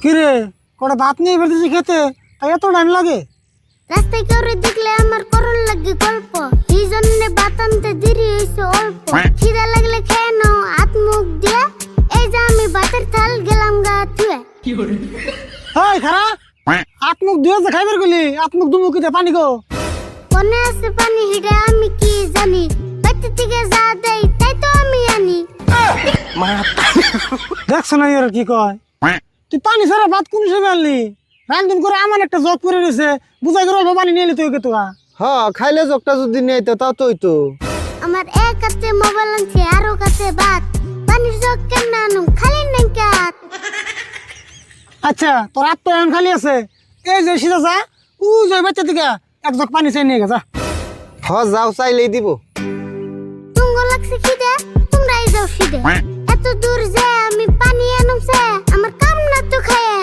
কিরে কটা ভাত নিয়ে বেরোতেছি খেতে, তাই এত টাইম লাগে? রাস্তায় কাউরে দেখলে আমার করল লাগে গল্প, এই জন্য ভাত আনতে দেরি হয়েছে অল্প। খিদা লাগলে খেয়ে নাও হাত মুখ দিয়ে, এই যে আমি ভাতের থাল গেলাম গা ধুয়ে। হাই খারা, হাত মুখ ধুয়ে যে খাইবার গেলি, হাত মুখ দুমুখিতে পানি গো। মনে আছে পানি হিডে আমি কি জানি, বাড়িতে থেকে যা দেয় তাই তো আমি আনি। দেখছো না এর কি কয়? তুই পানি ছাড়া ভাত কোন হিসেবে আনলি? রান্ধন করে আমার একটা জগ করে রয়েছে, বুঝাই করে অল্প পানি নিয়ে এলি তুই তোরা। খাইলে জগটা যদি নেই তো তাও তো হইতো। আমার এক হাতে মোবাইল আনছে আরো কাছে ভাত, পানির জগ কেন আনো খালি নাই কাত। আচ্ছা তোর হাত তো এখন খালি আছে, এই যে সিধা যা, ও যে বাচ্চা দিকে এক জগ পানি চাই নিয়ে গেছা। যাও চাইলেই দিব। তুঙ্গ লাগছে খিদে, তোমরাই যাও সিদে। এত দূর যে আমি পানি আনছে, আমার কাম না তো খায়।